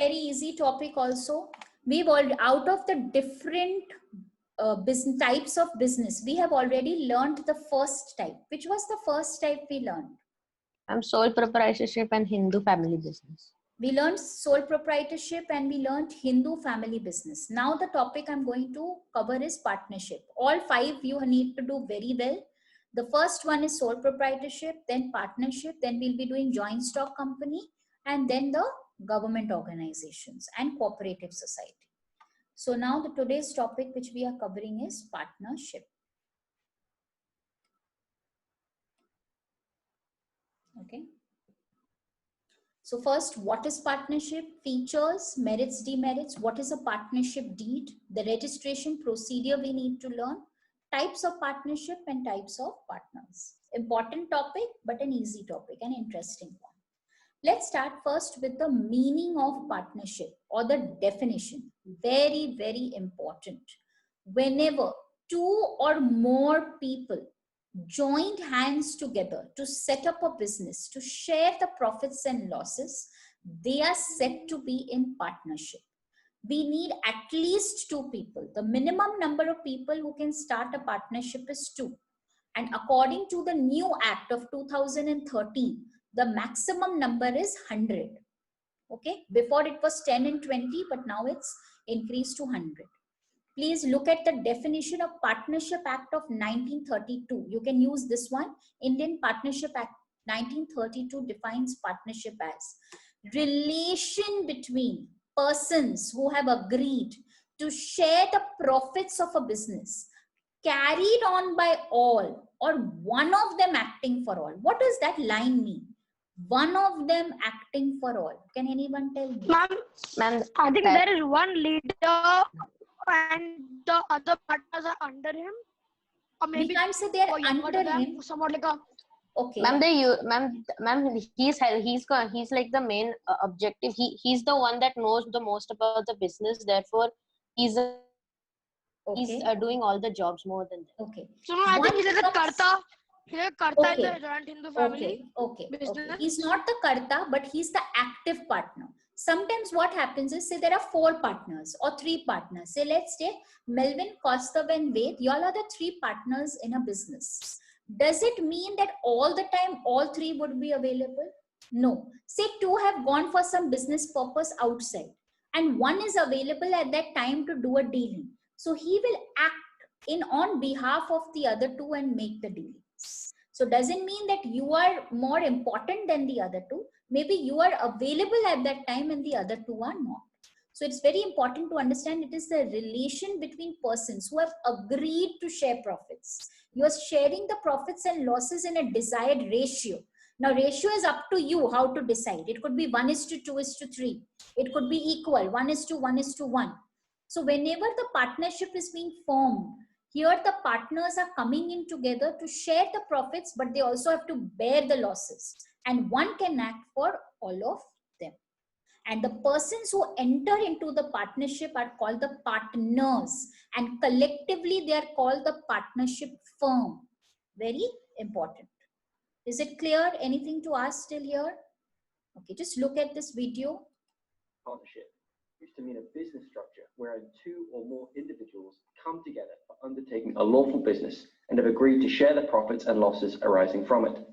Very easy topic also. We've all, out of the different business types of business, we have already learned the first type. Which was the first type we learned? Sole proprietorship and Hindu family business. We learned sole proprietorship and we learned Hindu family business. Now the topic I'm going to cover is partnership. All 5 you need to do very well. The first one is sole proprietorship, then partnership, then we'll be doing joint stock company, and then the government organizations and cooperative society. So now the today's topic which we are covering is partnership. Okay. So first, what is partnership? Features, merits, demerits. What is a partnership deed? The registration procedure we need to learn. Types of partnership and types of partners. Important topic, but an easy topic, an interesting one. Let's start first with the meaning of partnership or the definition. Very, very important. Whenever 2 or more people joined hands together to set up a business, to share the profits and losses, they are said to be in partnership. We need at least 2 people. The minimum number of people who can start a partnership is 2. And according to the new act of 2013, the maximum number is 100. Okay, before it was 10 and 20, but now it's increased to 100. Please look at the definition of Partnership Act of 1932. You can use this one. Indian Partnership Act 1932 defines partnership as relation between persons who have agreed to share the profits of a business carried on by all or one of them acting for all. What does that line mean? One of them acting for all. Can anyone tell me? Ma'am, I think there is one leader and the other partners are under him. Or maybe we can't say they're under him. Somewhat like a. Okay. Ma'am, he's like the main objective. He's the one that knows the most about the business. Therefore, he's doing all the jobs more than that. Okay. So no, I think he's a karta. He's a karta in the joint Hindu family. Okay. He's not the karta, but he's the active partner. Sometimes what happens is, say there are 4 partners or 3 partners. Say let's say Melvin, Kaustav and Ved, y'all are the 3 partners in a business. Does it mean that all the time all 3 would be available? No. Say 2 have gone for some business purpose outside and 1 is available at that time to do a dealing. So he will act in on behalf of the other 2 and make the dealings. So doesn't mean that you are more important than the other 2. Maybe you are available at that time and the other 2 are not. So it's very important to understand it is the relation between persons who have agreed to share profits. You are sharing the profits and losses in a desired ratio. Now ratio is up to you how to decide. It could be 1:2:3. It could be equal 1:1:1. So whenever the partnership is being formed, here the partners are coming in together to share the profits, but they also have to bear the losses. And one can act for all of them. And the persons who enter into the partnership are called the partners. And collectively they are called the partnership firm. Very important. Is it clear? Anything to ask till here? Okay, just look at this video. Partnership used to mean a business structure wherein 2 or more individuals come together for undertaking a lawful business and have agreed to share the profits and losses arising from it.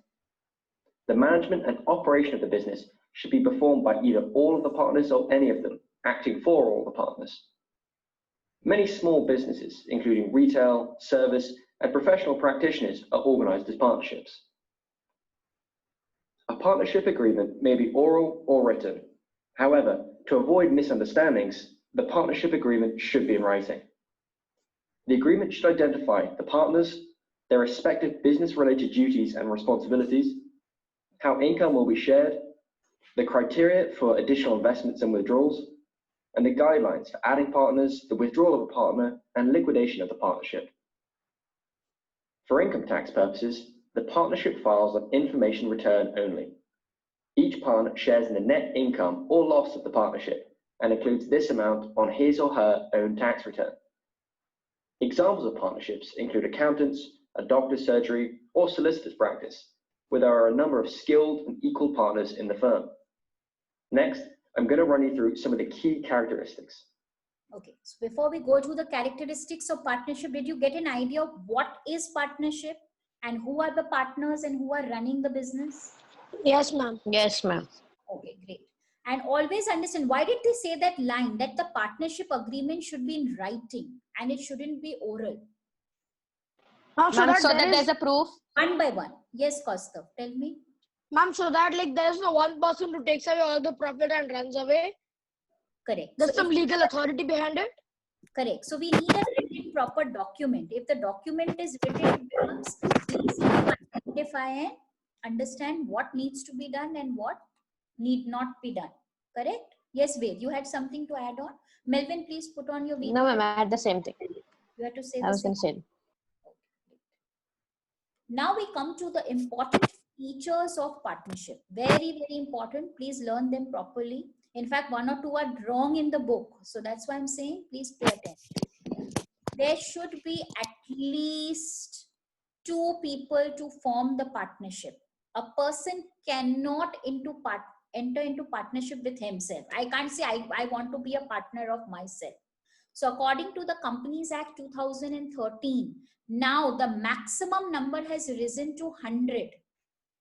The management and operation of the business should be performed by either all of the partners or any of them, acting for all the partners. Many small businesses, including retail, service, and professional practitioners, are organized as partnerships. A partnership agreement may be oral or written. However, to avoid misunderstandings, the partnership agreement should be in writing. The agreement should identify the partners, their respective business-related duties and responsibilities, how income will be shared, the criteria for additional investments and withdrawals, and the guidelines for adding partners, the withdrawal of a partner, and liquidation of the partnership. For income tax purposes, the partnership files an information return only. Each partner shares in the net income or loss of the partnership and includes this amount on his or her own tax return. Examples of partnerships include accountants, a doctor's surgery, or solicitor's practice, where there are a number of skilled and equal partners in the firm. Next, I'm going to run you through some of the key characteristics. Okay, so before we go to the characteristics of partnership, did you get an idea of what is partnership and who are the partners and who are running the business? Yes, ma'am. Yes, ma'am. Okay, great. And always understand, why did they say that line that the partnership agreement should be in writing and it shouldn't be oral? Ma'am, so Ma'am, that so there that is, there's a proof. One by one. Yes, Kaustav, tell me. ma'am, so that like there is no one person who takes away all the profit and runs away. Correct. There's So some legal authority behind it. correct. So we need a written proper document. If the document is written, it becomes easy to identify and understand what needs to be done and what need not be done. Correct? Yes, Ved, you had something to add on. Melvin, please put on your video. No, ma'am, I had the same thing. You have to say I the was same. going to say. Now we come to the important features of partnership. Very, very important. Please learn them properly. In fact, one or two are wrong in the book. So that's why I'm saying, please pay attention. There should be at least 2 people to form the partnership. A person cannot enter into partnership with himself. I can't say I want to be a partner of myself. So according to the Companies Act 2013, now the maximum number has risen to 100.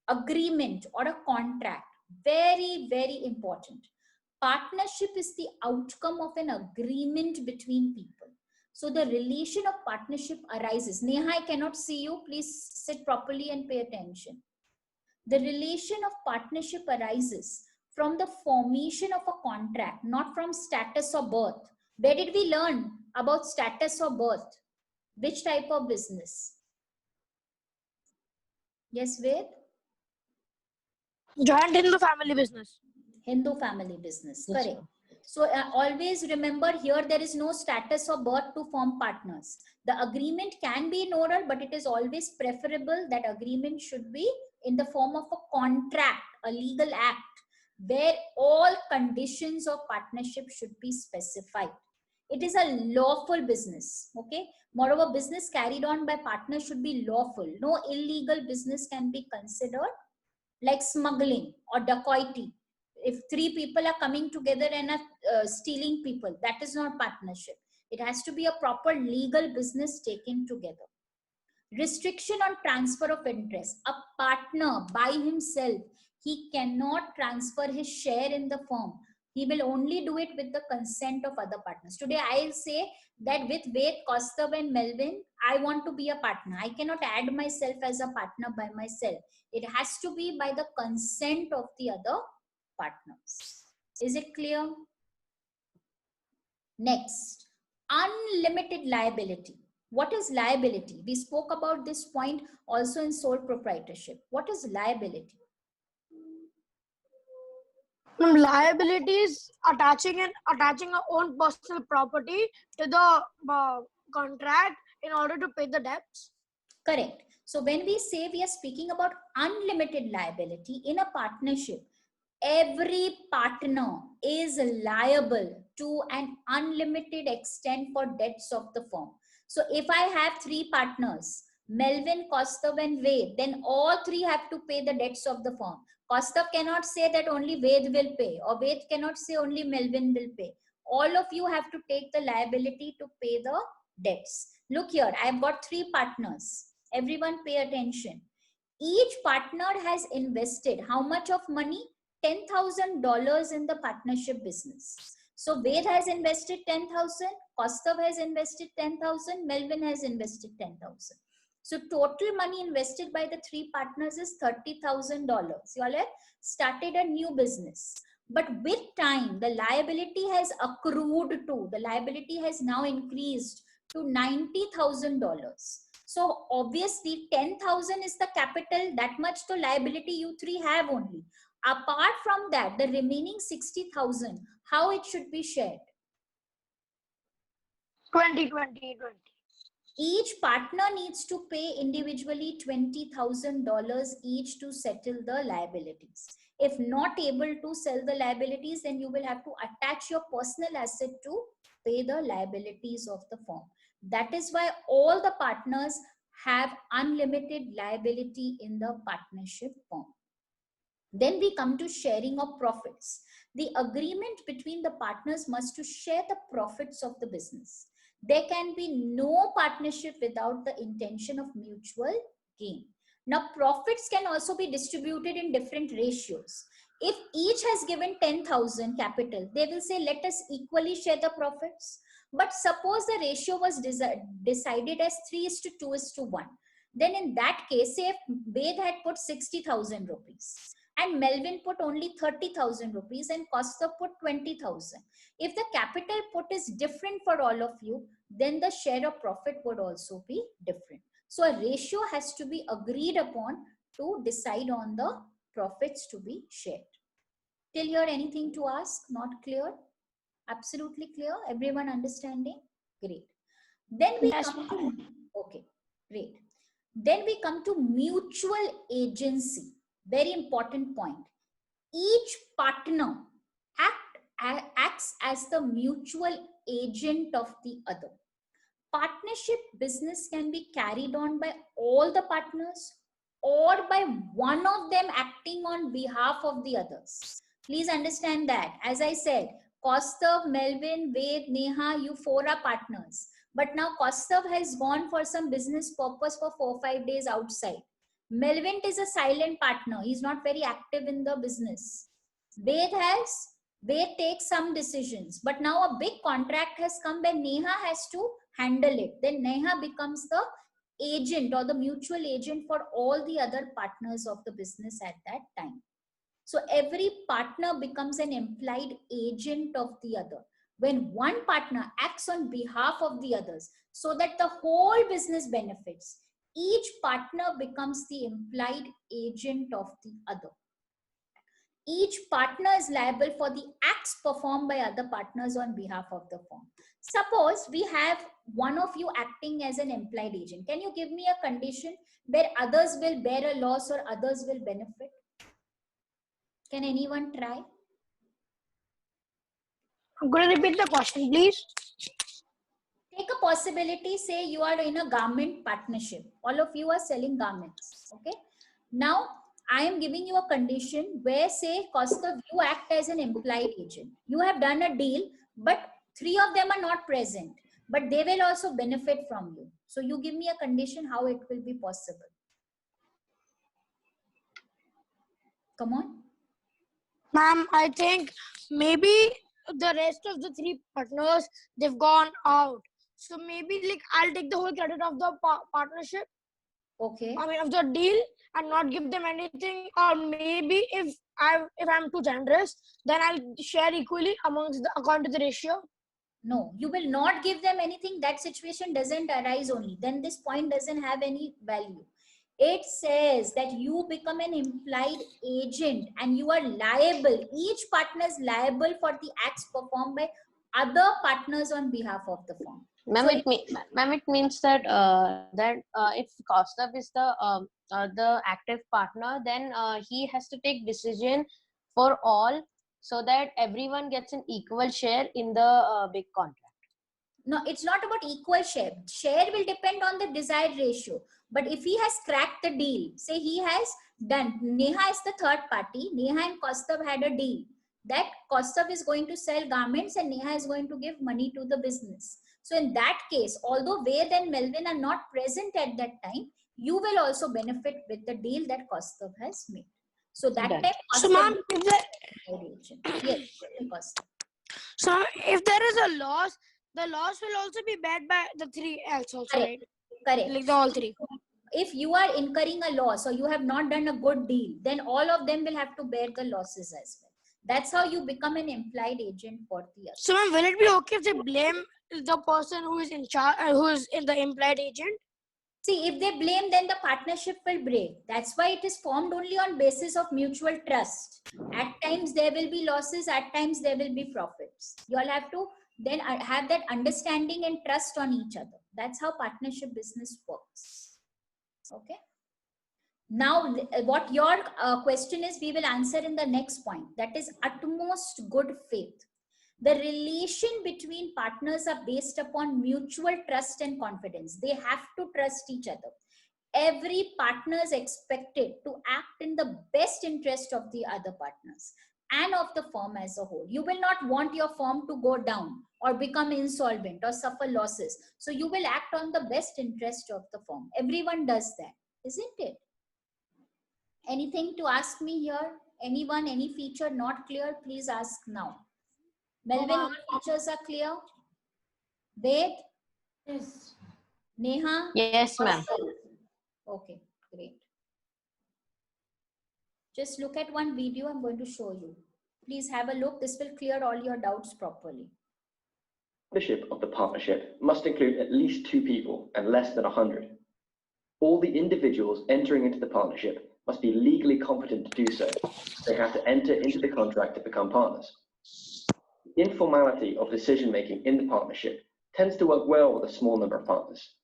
Agreement or a contract. Very, very important. Partnership is the outcome of an agreement between people. So the relation of partnership arises. Neha, I cannot see you. Please sit properly and pay attention. The relation of partnership arises from the formation of a contract, not from status or birth. Where did we learn about status or birth? Which type of business? Yes, Ved? Joint Hindu family business. Hindu family business, Yes, correct. ma'am. So always remember here there is no status or birth to form partners. The agreement can be in oral, but it is always preferable that agreement should be in the form of a contract, a legal act, where all conditions of partnership should be specified. It is a lawful business, okay? Moreover, business carried on by partners should be lawful. No illegal business can be considered, like smuggling or dacoity. If 3 people are coming together and are stealing people, that is not partnership. It has to be a proper legal business taken together. Restriction on transfer of interest. A partner by himself, he cannot transfer his share in the firm. He will only do it with the consent of other partners. Today, I'll say that with Ved, Kaustav and Melvin, I want to be a partner. I cannot add myself as a partner by myself. It has to be by the consent of the other partners. Is it clear? Next, unlimited liability. What is liability? We spoke about this point also in sole proprietorship. What is liability? Liabilities attaching our own personal property to the contract in order to pay the debts. Correct. So when we say we are speaking about unlimited liability in a partnership, every partner is liable to an unlimited extent for debts of the firm. So if I have 3 partners, Melvin, Kaustav and Ved, then all 3 have to pay the debts of the firm. Kaustav cannot say that only Ved will pay, or Ved cannot say only Melvin will pay. All of you have to take the liability to pay the debts. Look here, I have got 3 partners. Everyone pay attention. Each partner has invested how much of money? $10,000 in the partnership business. So Ved has invested 10,000, Kaustav has invested 10,000, Melvin has invested 10,000. So total money invested by the 3 partners is $30,000. You all have started a new business. But with time, the liability has accrued to, the liability has now increased to $90,000. So obviously 10,000 is the capital, that much the liability you 3 have only. Apart from that, the remaining 60,000, how it should be shared? 20. Each partner needs to pay individually $20,000 each to settle the liabilities. If not able to sell the liabilities, then you will have to attach your personal asset to pay the liabilities of the firm. That is why all the partners have unlimited liability in the partnership firm. Then we come to sharing of profits. The agreement between the partners must to share the profits of the business. There can be no partnership without the intention of mutual gain. Now, profits can also be distributed in different ratios. If each has given 10,000 capital, they will say, let us equally share the profits. But suppose the ratio was decided as 3:2:1. Then in that case, say if Ved had put 60,000 rupees and Melvin put only 30,000 rupees and Costa put 20,000. If the capital put is different for all of you, then the share of profit would also be different. So a ratio has to be agreed upon to decide on the profits to be shared. Till here, anything to ask? Not clear? Absolutely clear? Everyone understanding? Great. Then we Yes, come to, okay, great. Then we come to mutual agency. Very important point. Each partner acts as the mutual agent of the other. Partnership business can be carried on by all the partners or by one of them acting on behalf of the others. Please understand that. As I said, Kaustav, Melvin, Ved, Neha, you four are partners. But now Kaustav has gone for some business purpose for 4-5 days outside. Melvin is a silent partner. He's not very active in the business. Ved takes some decisions. But now a big contract has come where Neha has to handle it. Then Neha becomes the agent or the mutual agent for all the other partners of the business at that time. So every partner becomes an implied agent of the other. When one partner acts on behalf of the others so that the whole business benefits, each partner becomes the implied agent of the other. Each partner is liable for the acts performed by other partners on behalf of the firm. Suppose we have one of you acting as an implied agent. Can you give me a condition where others will bear a loss or others will benefit? Can anyone try? I'm going to repeat the question, please. Take a possibility, say you are in a garment partnership. All of you are selling garments. Okay. Now, I am giving you a condition where, say, Kaustav, you act as an implied agent. You have done a deal, but 3 of them are not present, but they will also benefit from you. So you give me a condition how it will be possible. Come on. Ma'am, I think maybe the rest of the 3 partners, they've gone out. So maybe like I'll take the whole credit of the partnership. Okay. I mean, of the deal and not give them anything. Or maybe if I'm too generous, then I'll share equally amongst the according to the ratio. No, you will not give them anything. That situation doesn't arise only. Then this point doesn't have any value. It says that you become an implied agent and you are liable. Each partner is liable for the acts performed by other partners on behalf of the firm. Ma'am, So it means that if Kaustav is the active partner, then he has to take decision for all so that everyone gets an equal share in the big contract. no, it's not about equal share. Share will depend on the desired ratio. But if he has cracked the deal, say he has done, Neha is the third party, Neha and Kaustav had a deal that Kaustav is going to sell garments and Neha is going to give money to the business. So in that case, although Ved and Melvin are not present at that time, you will also benefit with the deal that Kaustav has made. So that Done. time, So ma'am, yes, Kaustav. so if there is a loss, the loss will also be bared by the 3 else also, Correct. right? Correct. Like the all 3. If you are incurring a loss or you have not done a good deal, then all of them will have to bear the losses as well. That's how you become an implied agent for the other. So ma'am, will it be okay if they blame the person who is in charge, who is in the implied agent? See, if they blame, then the partnership will break. That's why it is formed only on basis of mutual trust. At times there will be losses, at times there will be profits. You all have to then have that understanding and trust on each other. That's how partnership business works. Okay. Now, what your question is, we will answer in the next point. That is utmost good faith. The relation between partners are based upon mutual trust and confidence. They have to trust each other. Every partner is expected to act in the best interest of the other partners. and of the firm as a whole. You will not want your firm to go down or become insolvent or suffer losses. So you will act on the best interest of the firm. Everyone does that, isn't it? Anything to ask me here? Anyone, any feature not clear? Please ask now. Melvin, all features are clear? Ved? Yes. Neha? Yes, ma'am. Okay, great. Just look at one video I'm going to show you. Please have a look. This will clear all your doubts properly. Membership of the partnership must include at least 2 people and less than 100. All the individuals entering into the partnership must be legally competent to do so. They have to enter into the contract to become partners. The informality of decision-making in the partnership tends to work well with a small number of partners.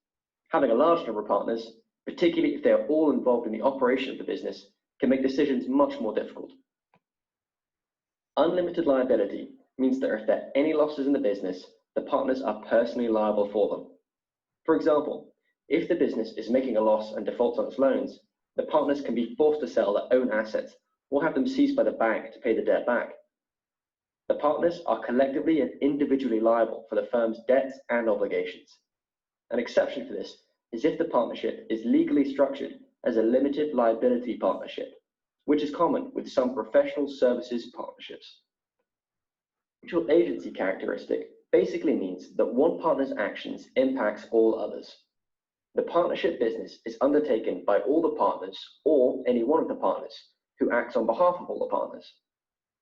Having a large number of partners, particularly if they are all involved in the operation of the business, can make decisions much more difficult. Unlimited liability means that if there are any losses in the business, the partners are personally liable for them. For example, if the business is making a loss and defaults on its loans, the partners can be forced to sell their own assets or have them seized by the bank to pay the debt back. The partners are collectively and individually liable for the firm's debts and obligations. An exception for this is if the partnership is legally structured as a limited liability partnership, which is common with some professional services partnerships. Mutual agency characteristic basically means that one partner's actions impacts all others. The partnership business is undertaken by all the partners or any one of the partners who acts on behalf of all the partners.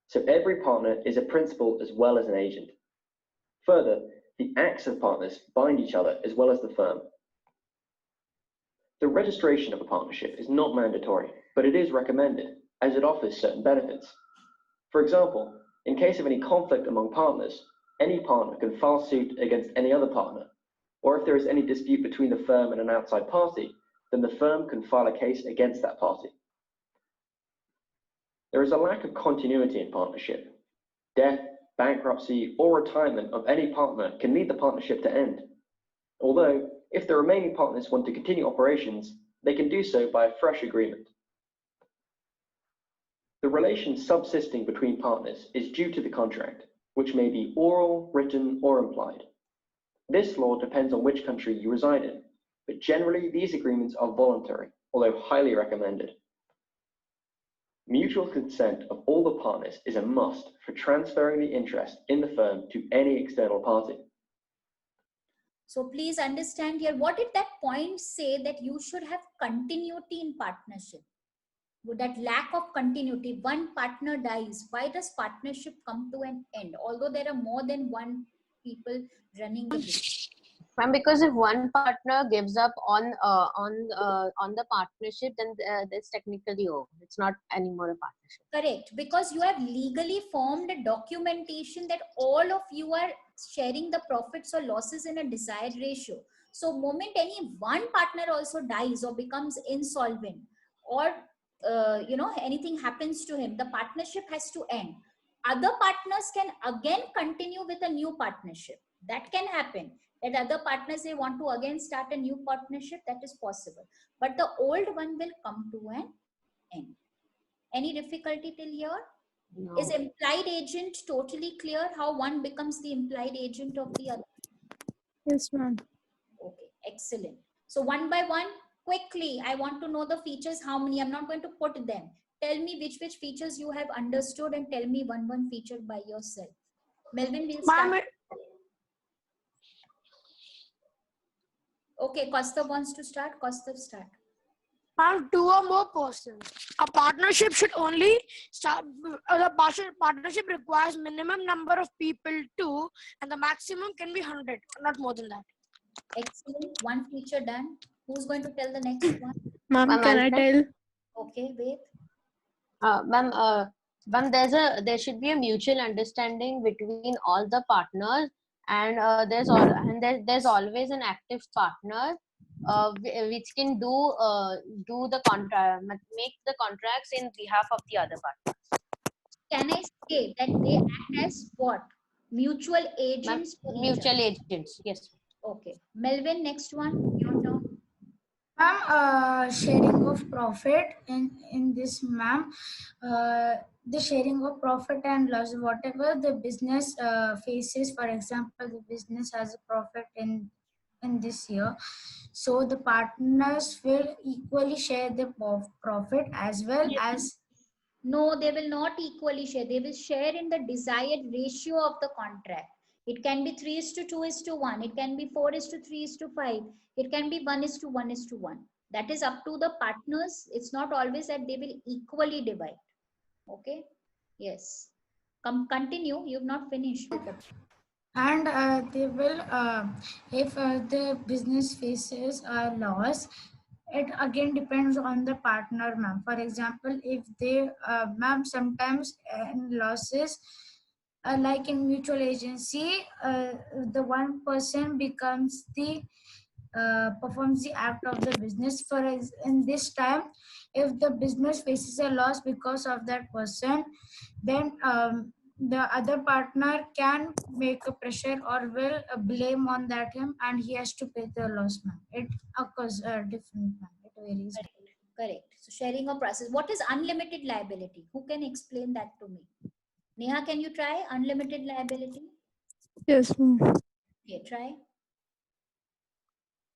So every partner is a principal as well as an agent. Further, the acts of partners bind each other as well as the firm. The registration of a partnership is not mandatory, but it is recommended as it offers certain benefits. For example, in case of any conflict among partners, any partner can file suit against any other partner, or if there is any dispute between the firm and an outside party, then the firm can file a case against that party. There is a lack of continuity in partnership. Death, bankruptcy, or retirement of any partner can lead the partnership to end. Although, if the remaining partners want to continue operations, they can do so by a fresh agreement. The relation subsisting between partners is due to the contract, which may be oral, written, or implied. This law depends on which country you reside in, but generally these agreements are voluntary, although highly recommended. Mutual consent of all the partners is a must for transferring the interest in the firm to any external party. So please understand here, what did that point say that you should have continuity in partnership? With that lack of continuity, one partner dies. Why does partnership come to an end? Although there are more than one people running the business. And because if one partner gives up on the partnership, then it's technically over. It's not anymore a partnership. Correct, because you have legally formed a documentation that all of you are sharing the profits or losses in a desired ratio. So moment any one partner also dies or becomes insolvent, or anything happens to him, the partnership has to end. Other partners can again continue with a new partnership. That can happen. That other partners, they want to again start a new partnership, that is possible. But the old one will come to an end. Any difficulty till here? No. Is implied agent totally clear how one becomes the implied agent of the other? Yes, ma'am. Okay, excellent. So one by one, quickly, I want to know the features, how many. I'm not going to put them. Tell me which features you have understood and tell me one feature by yourself. Melvin, we'll start. Okay, Kaustav wants to start. Kaustav, start. Ma'am, 2 or more persons. A partnership should only start. The partnership requires minimum number of people 2, and the maximum can be 100, not more than that. Excellent. One feature done. Who's going to tell the next one? Ma'am, can I tell? Okay, wait. Ma'am, there should be a mutual understanding between all the partners, and there's always an active partner which can do the contract, make the contracts in behalf of the other partners. Can I say that they act as what? Mutual agents for each mutual other. agents, yes. Okay. Melvin, next one. Your turn. Ma'am, sharing of profit in this, ma'am, the sharing of profit and loss, whatever the business faces. For example, the business has a profit in this year, so the partners will equally share the profit as well as. No, they will not equally share. They will share in the desired ratio of the contract. It can be 3:2:1. It can be 4:3:5. It can be 1:1:1. That is up to the partners. It's not always that they will equally divide. Okay. Yes. Continue. You've not finished with the. And they will, if the business faces a loss, it again depends on the partner, ma'am. For example, if they, ma'am, sometimes in losses, like in mutual agency, the one person becomes the performs the act of the business. In this time, if the business faces a loss because of that person, then the other partner can make a pressure or will blame on that him, and he has to pay the loss, ma'am. It occurs different, ma'am. It varies. Correct. Correct. So sharing of process. What is unlimited liability? Who can explain that to me? Neha, can you try unlimited liability? Yes, ma'am. Okay, try.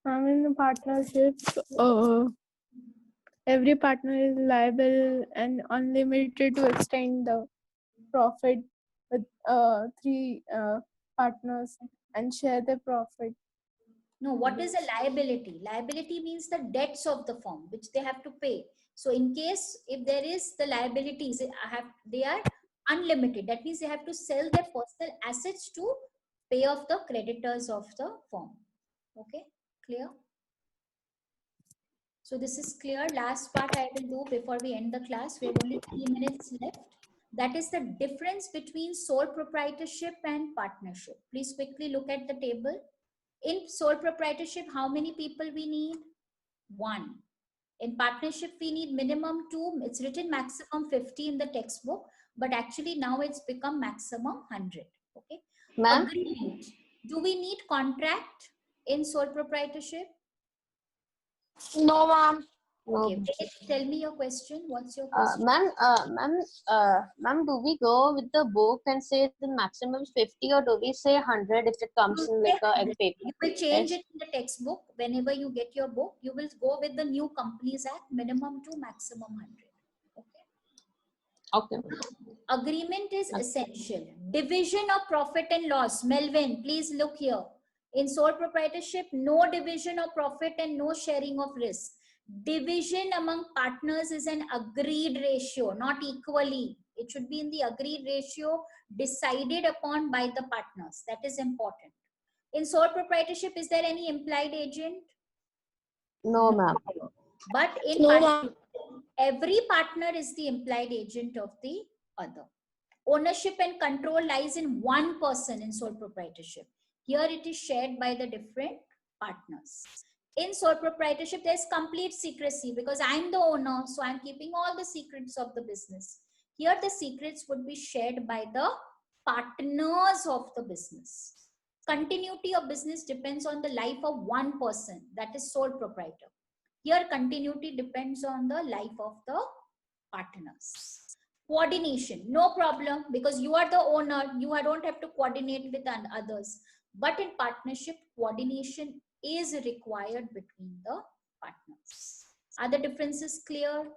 I'm in a partnership. Every partner is liable and unlimited to extend the profit with three partners and share the profit. No, what is a liability? Liability means the debts of the firm which they have to pay. So in case if there is the liabilities, they are unlimited. That means they have to sell their personal assets to pay off the creditors of the firm. Okay, clear? So this is clear. Last part I will do before we end the class. We have only 3 minutes left. That is the difference between sole proprietorship and partnership. Please quickly look at the table. In sole proprietorship, how many people we need? 1. In partnership, we need minimum 2. It's written maximum 50 in the textbook, but actually now it's become maximum 100. Okay. Ma'am? Agreement. Do we need contract in sole proprietorship? No, ma'am. Okay. No. Tell me your question. What's your question? Ma'am, do we go with the book and say the maximum is 50, or do we say 100 if it comes in like a paper? You will change Yes. it in the textbook. Whenever you get your book, you will go with the new Companies Act, minimum to maximum 100. Okay. Okay. Agreement is essential. Division of profit and loss. Melvin, please look here. In sole proprietorship, no division of profit and no sharing of risk. Division among partners is an agreed ratio, not equally. It should be in the agreed ratio decided upon by the partners. That is important. In sole proprietorship, is there any implied agent? No, ma'am. But in No, partnership, ma'am. every partner is the implied agent of the other. Ownership and control lies in one person in sole proprietorship. Here it is shared by the different partners. In sole proprietorship, there's complete secrecy because I'm the owner, so I'm keeping all the secrets of the business. Here the secrets would be shared by the partners of the business. Continuity of business depends on the life of one person, that is sole proprietor. Here continuity depends on the life of the partners. Coordination, no problem, because you are the owner, you don't have to coordinate with others. But in partnership, coordination is required between the partners. Are the differences clear?